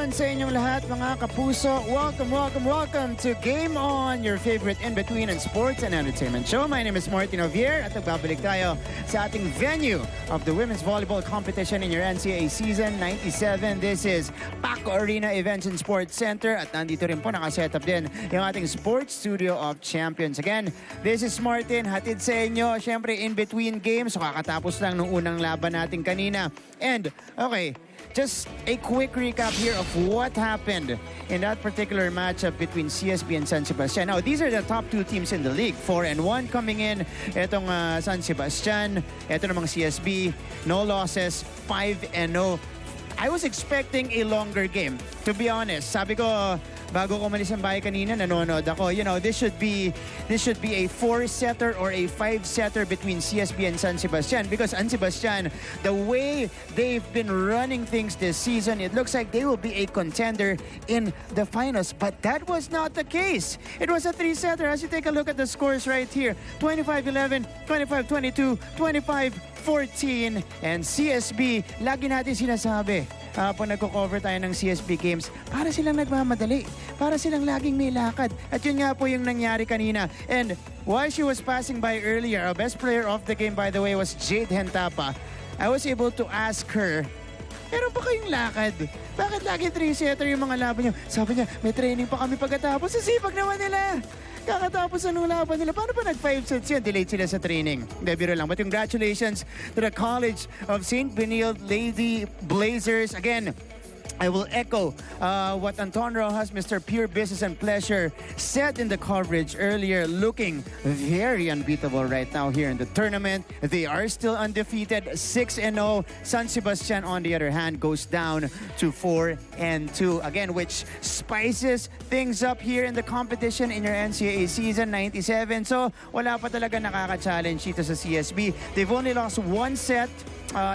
naman sa inyong lahat mga kapuso. Welcome to Game On, your favorite in-between and sports and entertainment show. My name is Martin Javier at nagbabalik tayo sa ating venue of the women's volleyball competition in your NCAA season 97. This is Paco Arena Events and Sports Center at nandito rin po nakasetup din yung ating Sports Studio of Champions. Again, this is Martin, hatid sa inyo, syempre in-between games. So kakatapos lang nung unang laban natin kanina. And, okay, just a quick recap here of what happened in that particular matchup between CSB and San Sebastian. Now, these are the top two teams in the league. 4-1 coming in. Etong San Sebastian, eto namang CSB, no losses, 5-0. I was expecting a longer game, to be honest. Sabi ko, bago ko umalis ang bahay kanina, nanonood ako. You know, this should be a 4-setter or a 5-setter between CSB and San Sebastian, because San Sebastian, the way they've been running things this season, it looks like they will be a contender in the finals. But that was not the case. It was a 3-setter. As you take a look at the scores right here, 25-11, 25-22, 25-14, and CSB, lagi natin sinasabi, pag nagko-cover tayo ng CSB games, para silang nagmamadali. Para silang laging may lakad. At yun nga po yung nangyari kanina. And while she was passing by earlier, our best player of the game, by the way, was Jade Hentapa. I was able to ask her, meron pa kayong lakad? Bakit lagi 3-setter yung mga laban niyo? Sabi niya, may training pa kami pagkatapos. Sa sipag naman nila. Kakatapos anong laban nila. Paano ba nag-5 sets yan? Delayed sila sa training. Biro lang. But congratulations to the College of St. Benilde Lady Blazers. Again, I will echo what Anton Rojas, Mr. Pure Business and Pleasure, said in the coverage earlier, looking very unbeatable right now here in the tournament. They are still undefeated, 6-0. San Sebastian, on the other hand, goes down to 4-2. Again, which spices things up here in the competition in your NCAA season 97. So, wala pa talaga nakaka-challenge dito sa CSB. They've only lost one set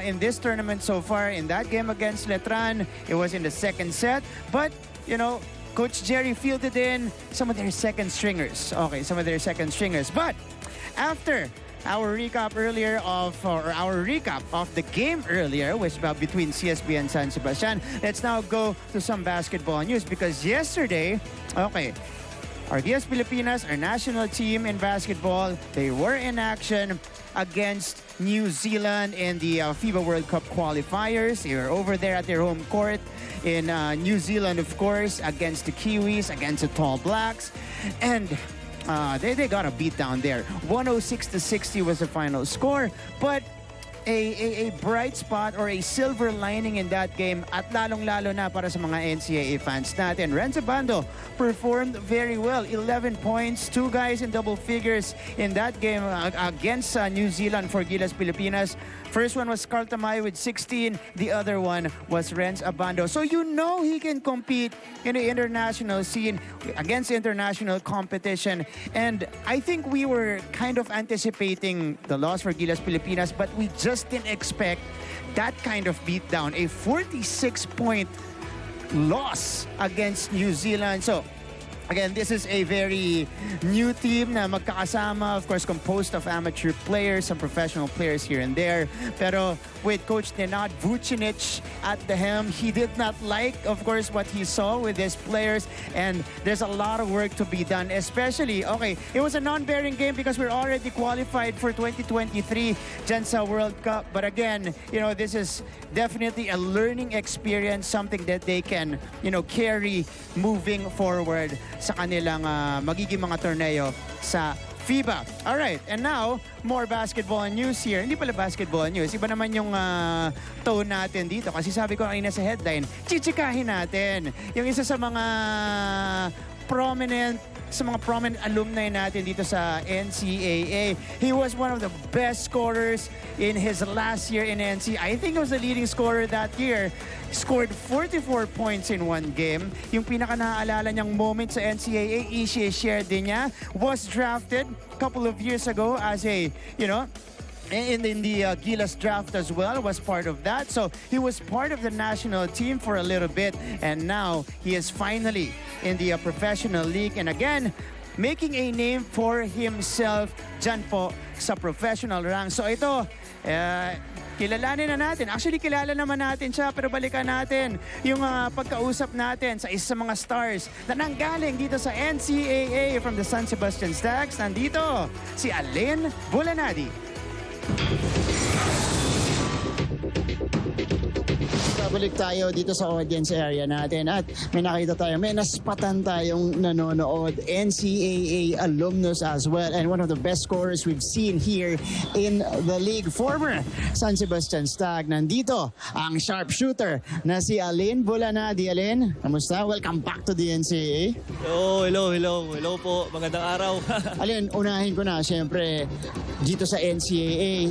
in this tournament so far. In that game against Letran, it was in the second set. But, you know, Coach Jerry fielded in some of their second stringers. Okay, some of their second stringers. But after our recap earlier of the game earlier, which was between CSB and San Sebastian, let's now go to some basketball news, because yesterday, okay, our Gilas Pilipinas, our national team in basketball, they were in action against New Zealand in the FIBA World Cup qualifiers. They were over there at their home court in New Zealand, of course, against the Kiwis, against the Tall Blacks. And they got a beat down there. 106-60 was the final score. But a bright spot or a silver lining in that game, at lalong-lalo na para sa mga NCAA fans natin, Renzo Bando performed very well. 11 points, 2 guys in double figures in that game against New Zealand for Gilas Pilipinas. First one was Carl Tamayo with 16. The other one was Renz Abando. So you know he can compete in the international scene against international competition. And I think we were kind of anticipating the loss for Gilas Pilipinas, but we just didn't expect that kind of beatdown. A 46-point loss against New Zealand. So, again, this is a very new team na magkakasama, of course, composed of amateur players, some professional players here and there. Pero with Coach Nenad Vucinic at the helm, he did not like, of course, what he saw with his players. And there's a lot of work to be done, especially, okay, it was a non-bearing game because we're already qualified for 2023 dyan sa World Cup. But again, you know, this is definitely a learning experience, something that they can, you know, carry moving forward sa kanilang magiging mga torneo sa FIBA. All right, and now, more basketball news here. Hindi pala basketball news. Iba naman yung tone natin dito. Kasi sabi ko kanina sa headline, chichikahin natin. Yung isa sa mga prominent alumni natin dito sa NCAA. He was one of the best scorers in his last year in NC. I think he was the leading scorer that year. Scored 44 points in one game. Yung pinaka naaalala niyang moment sa NCAA, i-share din niya, was drafted a couple of years ago as a, you know, in the Gilas draft as well, was part of that. So he was part of the national team for a little bit, and now he is finally in the professional league, and again, making a name for himself dyan po sa professional rank. So ito, kilalanin na natin. Actually, kilala naman natin siya, pero balikan natin yung pagkausap natin sa isa sa mga stars na nanggaling dito sa NCAA from the San Sebastian Stags. Nandito si Allyn Bulanadi. Balik tayo dito sa audience area natin at may nakita tayo, may naspatan tayong nanonood, NCAA alumnus as well, and one of the best scorers we've seen here in the league, former San Sebastian Stag. Nandito ang sharpshooter na si Allyn Bulanadi. Allyn, kamusta? Welcome back to the NCAA. Hello po. Magandang araw. Allyn, unahin ko na, syempre, dito sa NCAA,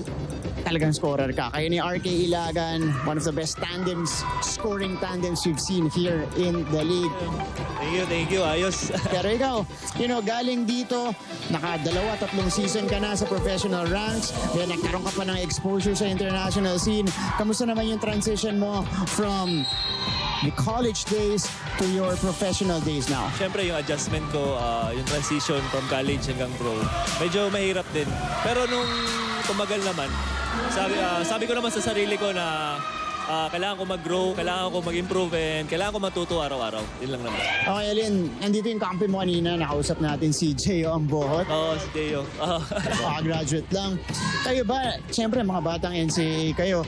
talagang scorer ka. Kayo ni RK Ilagan, one of the best scoring tandems we've seen here in the league. Thank you. Ayos. Pero ikaw, galing dito, naka-2-3 season ka na sa professional ranks, then nagkaroon ka pa ng exposure sa international scene. Kamusta naman yung transition mo from the college days to your professional days now? Siyempre yung adjustment ko, yung transition from college hanggang pro, medyo mahirap din. Pero nung tumagal naman, sabi ko naman sa sarili ko na kailangan ko mag-grow, kailangan ko mag-improve, and kailangan ko matuto araw-araw. Yun lang naman. Okay, Allyn, nandito yung kampi mo kanina. Nakausap natin si Jeyo ang buhot. Oo, si Jeyo. Graduate lang. Kayo ba, siyempre mga batang NCAA kayo,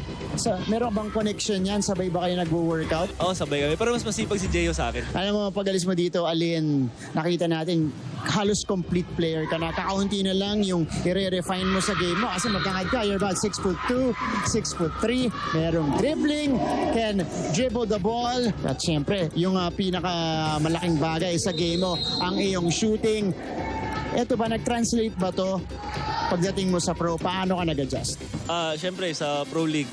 meron bang connection yan? Sabay ba kayo nagwo-workout? Oo, sabay kami. Pero mas masipag si Jeyo sa akin. Alam mo, pag alis mo dito, Allyn, nakita natin halos complete player ka na. Kakaunti na lang yung i-refine mo sa game mo. Kasi magkangad ka, you're about 6'2", 6'3", merong dribbling, can dribble the ball. At syempre, yung pinakamalaking bagay sa game mo, ang iyong shooting. Eto ba, nag-translate ba to pagdating mo sa pro? Paano ka nag-adjust? Siyempre, sa Pro League,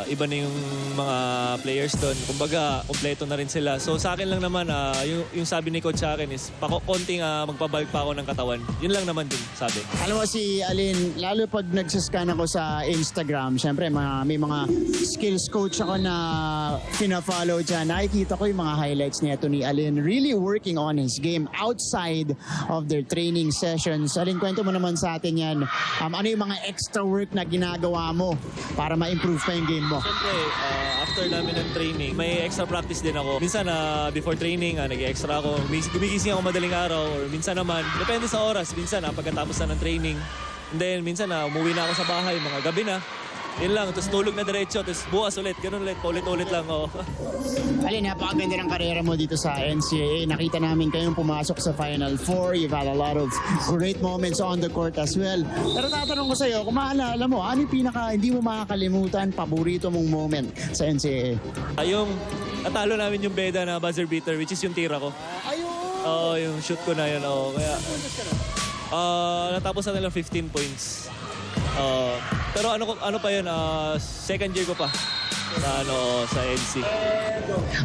iba na yung mga players doon. Kumbaga, kompleto na rin sila. So sa akin lang naman, yung sabi ni coach sa akin is, konting magpabalik pa ako ng katawan. Yun lang naman din sabi. Alam mo si Allyn, lalo pag nagsascan ako sa Instagram, siyempre may mga skills coach ako na pina-follow dyan. Nakikita ko yung mga highlights nito ni Allyn. Really working on his game outside of their training sessions. Allyn, kwento mo naman sa atin yan. Ano yung mga extra work na ginagawa mo para ma-improve pa yung game mo? Siyempre, after namin ng training, may extra practice din ako. Minsan, before training, nag-extra ako. Gumigising ako madaling araw. Or minsan naman, depende sa oras. Minsan, pagkatapos na ng training. And then, minsan, umuwi na ako sa bahay, mga gabi na. Yun lang, tapos tulog na diretso, tapos bukas ulit, ganun ulit, paulit-ulit lang. Allyn, napakaganda ng karera mo dito sa NCAA. Nakita namin kayong pumasok sa Final Four. You've had a lot of great moments on the court as well. Pero tatanong ko sa'yo, kung maalala mo, ano yung hindi mo makakalimutan, paborito mong moment sa NCAA? Yung natalo namin yung beda na buzzer beater, which is yung tira ko. Oo, yung shoot ko na yun. Kaya, natapos na nila 15 points. Pero ano pa yun, second year ko pa sa NC.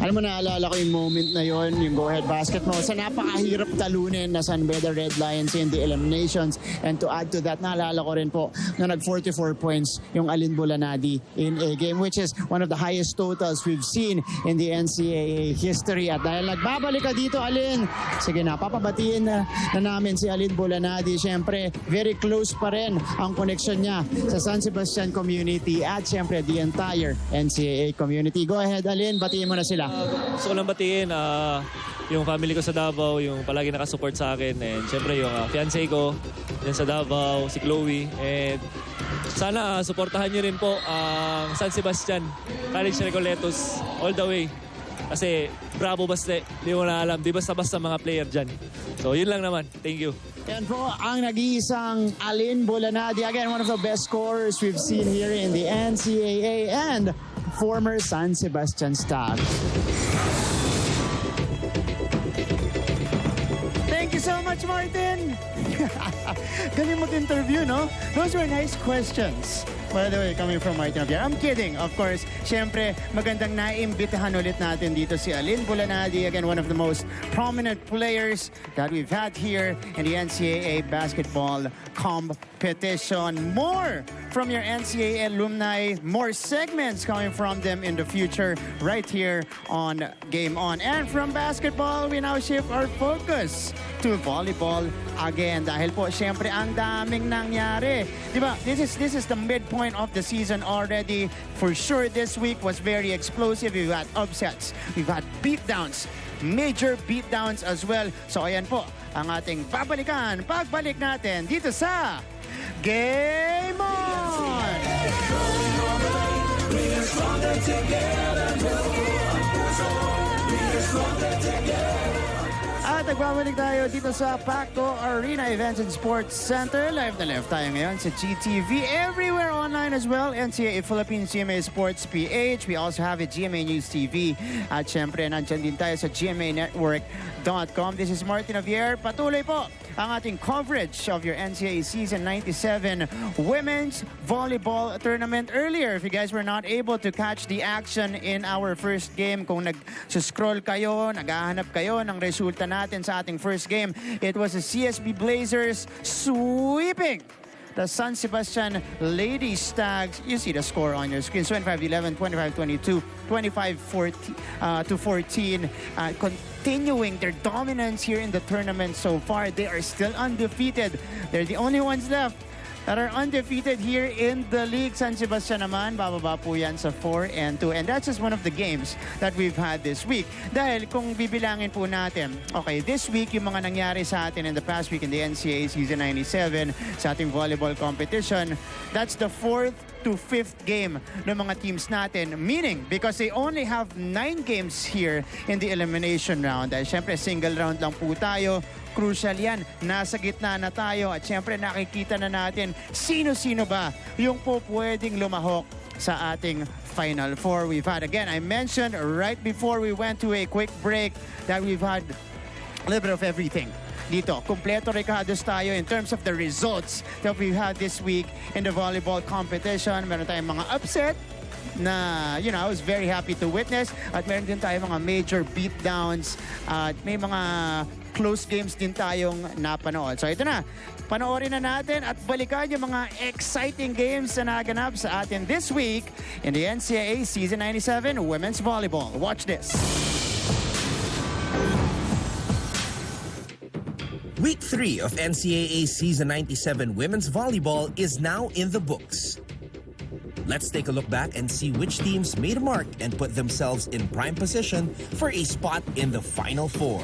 Alam mo, naalala ko yung moment na yon, yung go-ahead basket mo. Sa napakahirap talunin na San Beda Red Lions in the eliminations. And to add to that, naalala ko rin po na nag-44 points yung Allyn Bulanadi in a game, which is one of the highest totals we've seen in the NCAA history. At dahil nagbabalik ka dito, Allyn, sige na, papabatiin na namin si Allyn Bulanadi. Siyempre, very close pa rin ang connection niya sa San Sebastian community at siyempre the entire NCAA community. Go ahead, Allyn, batiin mo na sila. Gusto ko lang batiin yung family ko sa Davao, yung palagi nakasupport sa akin, and syempre yung fiancé ko yan sa Davao, si Chloe, and sana suportahan nyo rin po ang San Sebastian College Recoletos all the way. Kasi bravo basta, di mo na alam, di basta-basta mga player dyan. So yun lang naman, thank you. Yan po ang nag-iisang Allyn Bulanadi. Again, one of the best scorers we've seen here in the NCAA and former San Sebastian Stag. Thank you so much, Martin! Galing mag-interview, no? Those were nice questions. By the way, coming from Martin Javier. I'm kidding, of course. Siyempre, magandang naimbitahan ulit natin dito si Allyn Bulanadi. Again, one of the most prominent players that we've had here in the NCAA basketball competition. More from your NCAA alumni. More segments coming from them in the future right here on Game On. And from basketball, we now shift our focus to volleyball again. Dahil po, syempre, ang daming nangyari. Diba? This is the midpoint of the season already. For sure, this week was very explosive. We've had upsets. We've had beatdowns. Major beatdowns as well. So ayan po ang ating babalikan pagbalik natin dito sa Game On! At nagbabalik tayo dito sa Pacto Arena Events and Sports Center. Live na live tayo ngayon sa GTV. Everywhere online as well. NCAA Philippines, GMA Sports PH. We also have a GMA News TV. At syempre, nandyan din tayo sa GMAnetwork.com. This is Martin Javier. Patuloy po ang ating coverage of your NCAA Season 97 Women's Volleyball Tournament. Earlier, if you guys were not able to catch the action in our first game, kung nag-scroll kayo, naghahanap kayo ng resulta natin sa ating first game, it was the CSB Blazers sweeping the San Sebastian Lady Stags. You see the score on your screen. 25-11, 25-22, 25-14. Continuing their dominance here in the tournament so far. They are still undefeated. They're the only ones left that are undefeated here in the league. San Sebastian naman, bababa po yan sa 4-2. And that's just one of the games that we've had this week. Dahil kung bibilangin po natin, okay, this week yung mga nangyari sa atin in the past week in the NCAA Season 97 sa ating volleyball competition, that's the 4th to 5th game ng mga teams natin. Meaning, because they only have 9 games here in the elimination round. Dahil syempre, single round lang po tayo. Crucial yan. Nasa gitna na tayo. At syempre, nakikita na natin sino-sino ba yung po pwedeng lumahok sa ating Final Four. We've had, again, I mentioned right before we went to a quick break that we've had a little bit of everything. Dito, kumpleto recados tayo in terms of the results that we've had this week in the volleyball competition. Meron tayong mga upset na, you know, I was very happy to witness. At meron din tayo mga major beatdowns. At may mga close games din tayong napanood. So ito na, panoorin na natin at balikan yung mga exciting games na naganap sa atin this week in the NCAA Season 97 Women's Volleyball. Watch this. Week 3 of NCAA Season 97 Women's Volleyball is now in the books. Let's take a look back and see which teams made a mark and put themselves in prime position for a spot in the Final Four.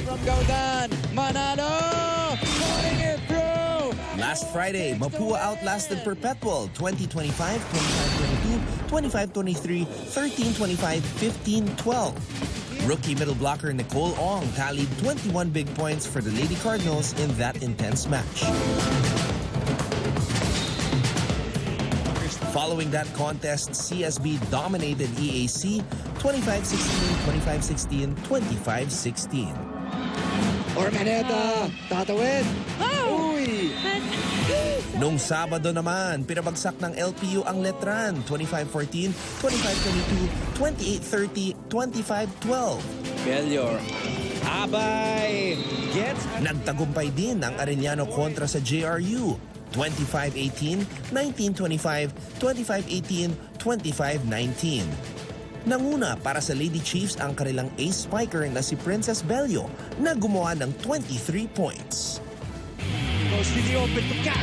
From Gaudan, Manalo, putting it through. Last Friday, Mapua outlasted Perpetual 20-25, 25-22, 25-23, 13-25, 15-12. Rookie middle blocker Nicole Ong tallied 21 big points for the Lady Cardinals in that intense match. Following that contest, CSB dominated EAC 25-16, 25-16, 25-16. Ormaneta, tatawid. Uy! Noong Sabado naman, pinabagsak ng LPU ang Letran 25-14, 25-22, 28-30, 25-12. Failure. Abay! Gets... Nagtagumpay din ang Arellano kontra sa JRU 25-18, 19-25, 25-18, 25-19. Nanguna para sa Lady Chiefs ang kanilang ace spiker na si Princess Bello na gumawa ng 23 points. Goes to the open to Cat.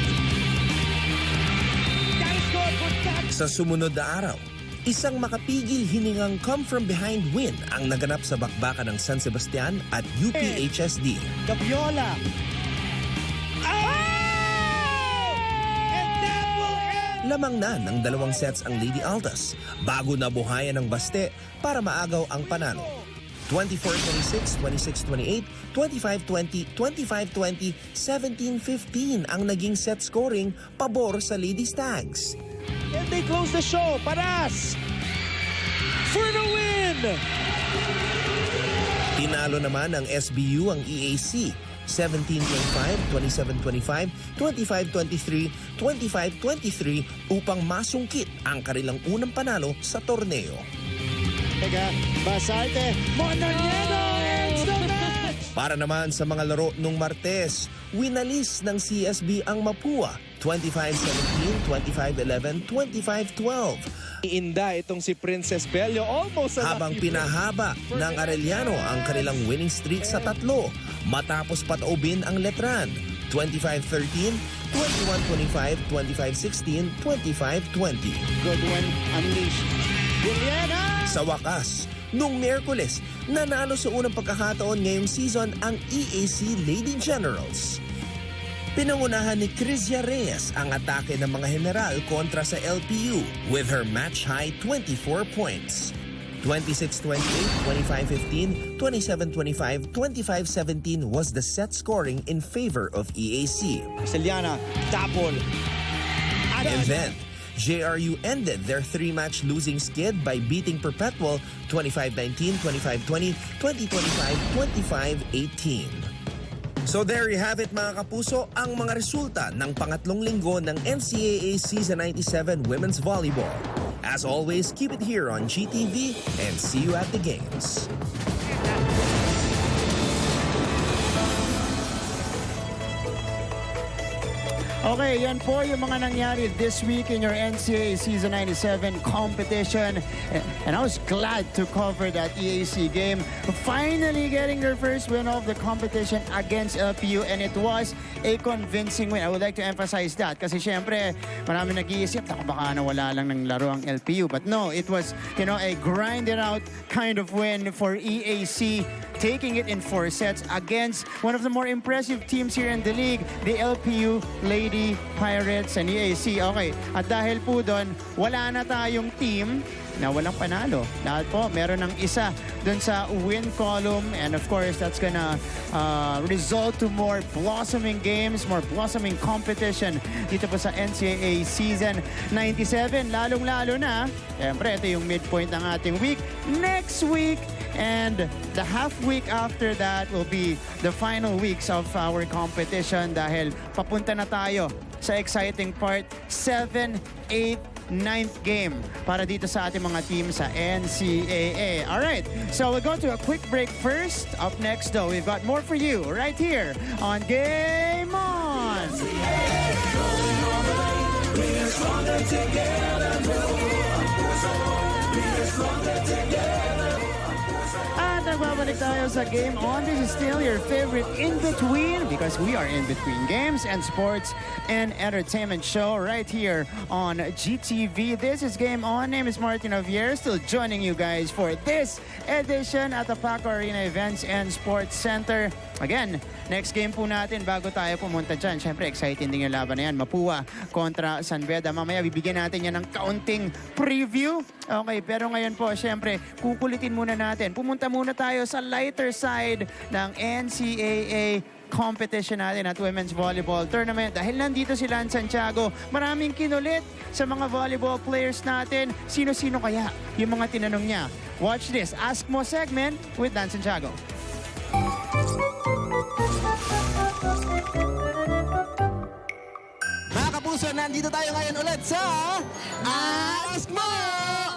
Cat scored for Cat. Sa sumunod na araw, isang makapigil hiningang come-from-behind win ang naganap sa bakbakan ng San Sebastian at UPHSD. The Viola. Lamang na ng 2 sets ang Lady Altas bago nabuhayan ng Baste para maagaw ang panalo. 24-26, 26-28, 25-20, 25-20, 17-15 ang naging set scoring pabor sa Lady Stags. And they close the show. Paras! For the win! Tinalo naman ng SBU ang EAC 17-25, 27-25, 25-23, 25-23 upang masungkit ang kanilang unang panalo sa torneo. Basarte, Montañedo ends the match! Para naman sa mga laro nung Martes, winalis ng CSB ang Mapua 25-17, 25-11, 25-12. Inda itong si Princess Bello almost Habang pinahaba ng Arellano ang kanilang winning streak sa 3 matapos pataubin ang Letran 25-13, 21-25, 25-16, 25-20. Good one, unleashed. Juliana! Sa wakas, nung Miyerkules, nanalo sa unang pagkakataon ngayong season ang EAC Lady Generals. Pinangunahan ni Crizia Reyes ang atake ng mga general kontra sa LPU with her match-high 24 points. 26-28, 25-15, 27-25, 25-17 was the set scoring in favor of EAC. Celiana, tapol. And then, JRU ended their 3-match losing skid by beating Perpetual 25-19, 25-20, 20-25, 25-18. So there you have it mga kapuso, ang mga resulta ng pangatlong linggo ng NCAA Season 97 Women's Volleyball. As always, keep it here on GTV and see you at the games. Okay, yan po yung mga nangyari this week in your NCAA Season 97 competition. And I was glad to cover that EAC game. Finally getting their first win of the competition against LPU, and it was a convincing win. I would like to emphasize that kasi syempre marami nag-iisip na baka nawala lang ng laro ang LPU. But no, it was, you know, a grinded out kind of win for EAC, taking it in 4 sets against one of the more impressive teams here in the league, the LPU Lady Pirates and EAC. Okay, at dahil po doon, wala na tayong team na walang panalo. Lahat po, meron ng isa doon sa win column, and of course, that's gonna result to more blossoming games, more blossoming competition dito po sa NCAA Season 97. Lalong-lalo na, siyempre, ito yung midpoint ng ating week. Next week, and the half week after that will be the final weeks of our competition dahil papunta na tayo sa exciting part, 7, 8, 9th game para dito sa ating mga team sa NCAA. Alright, so we'll go to a quick break first. Up next though, we've got more for you right here on Game On! At nagbabalik tayo sa Game On. This is still your favorite in-between because we are in-between games and sports and entertainment show right here on GTV. This is Game On. Name is Martin Javier, still joining you guys for this edition at the Paco Arena Events and Sports Center. Again, next game po natin bago tayo pumunta dyan. Siyempre, exciting din yung laban na yan. Mapua kontra San Beda. Mamaya bibigyan natin yan ng kaunting preview. Okay, pero ngayon po, siyempre, kukulitin muna natin. Pumunta muna tayo sa lighter side ng NCAA competition natin at Women's Volleyball Tournament. Dahil nandito si Lan Santiago, maraming kinulit sa mga volleyball players natin. Sino-sino kaya yung mga tinanong niya? Watch this Ask Mo segment with Lan Santiago. Mga kapuso, nandito tayo ngayon ulit sa Ask Mo!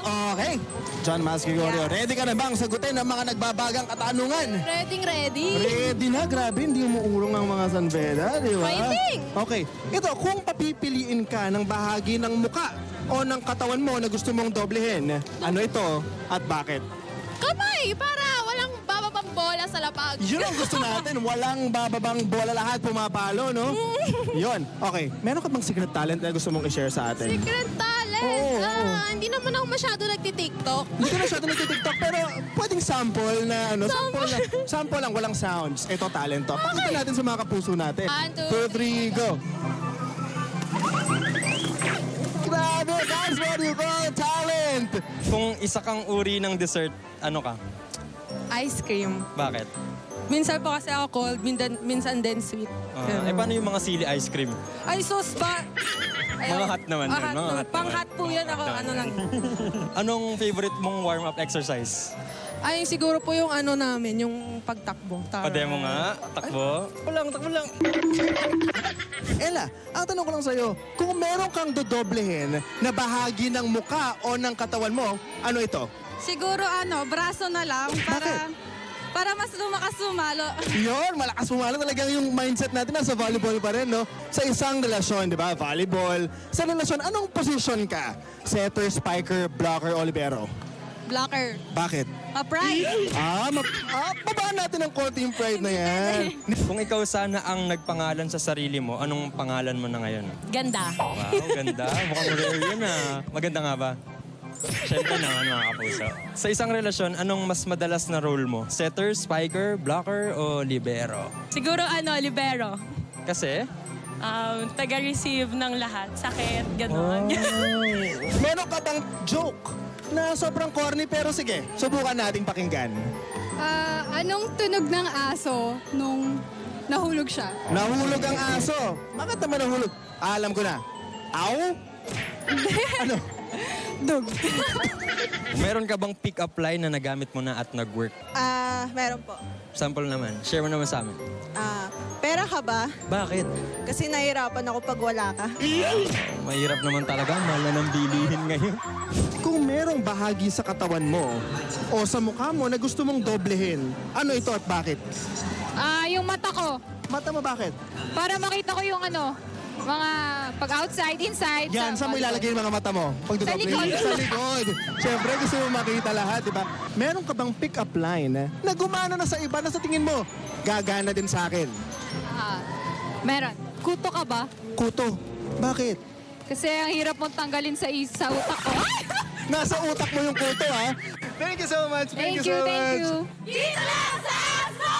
Okay, John Mascagorio, ready ka na bang sagutin ang mga nagbabagang katanungan? Ready. Ready na, grabe, hindi umuurong ang mga San Beda, di ba? Fighting! Okay, ito, kung papipiliin ka ng bahagi ng muka o ng katawan mo na gusto mong doblehin, ano ito at bakit? Kamay! Para walang bababang bola sa lapag. Yun ang gusto natin, walang bababang bola, lahat pumapalo, no? Yun, okay. Meron ka bang secret talent na gusto mong i-share sa atin? Secret talent! Oo. Hindi naman ako masyado nagtitiktok. Hindi ka masyado nagtitiktok, pero pwedeng sample na ano, sample lang, walang sounds. Ito, talent to. Pakita natin sa mga kapuso natin. 1, 2, 3, go! Grabe, that's what you call talent! Kung isa kang uri ng dessert, ano ka? Ice cream. Bakit? Minsan po kasi ako cold, minsan din sweet. Paano yung mga sili ice cream? Ay, sauce ba? Mga hot naman yun, Hot mga po. hot Pang naman. hot po yan ako, ano lang. Anong favorite mong warm-up exercise? Ay, siguro po yung ano namin, yung pagtakbo. Pa-demo nga, takbo. Takbo lang. Ella, ang tanong ko lang sa'yo, kung meron kang dodoblehin na bahagi ng muka o ng katawan mo, ano ito? Siguro braso na lang para Para mas lumakas sumalo. Yun, malakas pumalo talagang yung mindset natin nasa volleyball pa rin, no? Sa isang relasyon, di ba? Volleyball. Sa relasyon, anong position ka? Setter, spiker, blocker, o libero? Blocker. Bakit? Pride. Babaan natin ang konti yung pride na yan. Kung ikaw sana ang nagpangalan sa sarili mo, anong pangalan mo na ngayon? Ganda. Wow, ganda. Mukhang rare yun ah. Maganda nga ba? Siyempre naman mga kapuso. Sa isang relasyon, anong mas madalas na role mo? Setter, spiker, blocker, o libero? Siguro libero. Kasi? Taga-receive ng lahat. Sakit, gano'n. Meron ka bang joke na sobrang corny pero sige, subukan nating pakinggan. Anong tunog ng aso nung nahulog siya? Nahulog ang aso. Bakit naman nahulog? Alam ko na. Aw? Ano? Dog. Meron ka bang pick-up line na nagamit mo na at nag-work? Meron po. Sample naman. Share mo naman sa amin. Pera ka ba? Bakit? Kasi nahihirapan ako pag wala ka. Mahirap naman talaga. Mahal na ng bilihin ngayon. Kung merong bahagi sa katawan mo o sa mukha mo na gusto mong doblehin, ano ito at bakit? Yung mata ko. Mata mo bakit? Para makita ko yung mga pag outside, inside. Yan, saan mo ilalagay yung mga mata mo? Pag Sa likod. Sa likod. Siyempre, gusto mo makita lahat, di ba? Meron ka bang pick-up line na gumana na sa iba na sa tingin mo, gagana din sa akin? Meron. Kuto ka ba? Kuto. Bakit? Kasi ang hirap mong tanggalin sa utak ko. Nasa utak mo yung kuto, ha? Thank you so much. Thank you, thank you. Dito lang sa Asmo!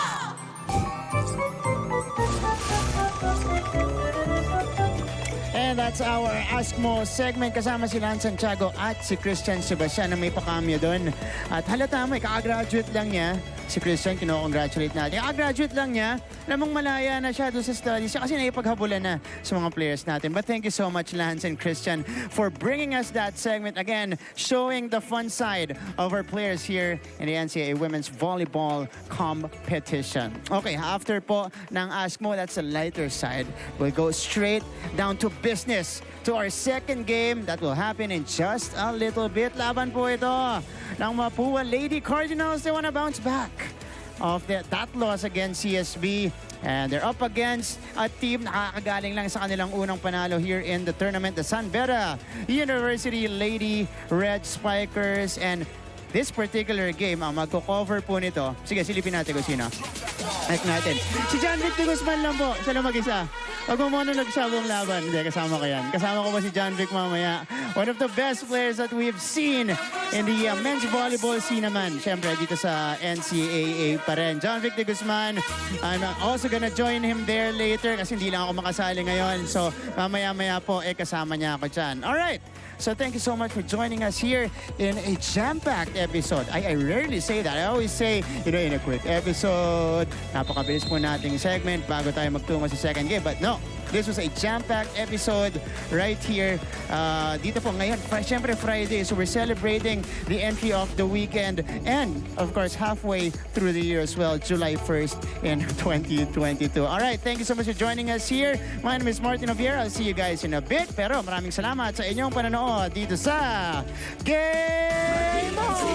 And that's our Ask Mo segment. Kasama si Lance Santiago at si Christian Sebastian na may pakamyo doon. At halata may kaka-graduate lang niya. Si Christian, kino-congratulate natin. Kaka-graduate lang niya. Namang malaya na siya doon sa studies siya kasi naipaghabulan na sa mga players natin. But thank you so much, Lance and Christian, for bringing us that segment. Again, showing the fun side of our players here in the NCAA Women's Volleyball Competition. Okay, after po ng Ask Mo, that's the lighter side. We'll go straight down to business, to our second game that will happen in just a little bit. Laban po ito ng Mapua Lady Cardinals. They want to bounce back of that loss against CSB. And they're up against a team na nakakagaling lang sa kanilang unang panalo here in the tournament, the San Beda University Lady Red Spikers. And this particular game, ang magko-cover po nito, sige, silipin natin kung sino. Like natin. Si John Vic de Guzman lang po. Siya lang mag-isa. Huwag mo muna nagsabong laban. Hindi, kasama ko yan. Kasama ko ba si John Vic mamaya? One of the best players that we've seen in the men's volleyball scene naman. Siyempre, dito sa NCAA pa rin. John Vic de Guzman, I'm also gonna join him there later kasi hindi lang ako makasali ngayon. So, mamaya-maya po, kasama niya ako dyan. Alright. So thank you so much for joining us here in a jam-packed episode. I rarely say that. I always say, in a quick episode. Napakabilis po nating segment bago tayo magtungo sa second game. But no, this was a jam-packed episode right here. Dito po ngayon, syempre Friday. So we're celebrating the entry of the weekend. And of course, halfway through the year as well, July 1st in 2022. Alright, thank you so much for joining us here. My name is Martin Javier. I'll see you guys in a bit. Pero maraming salamat sa inyong panonood dito sa Game On!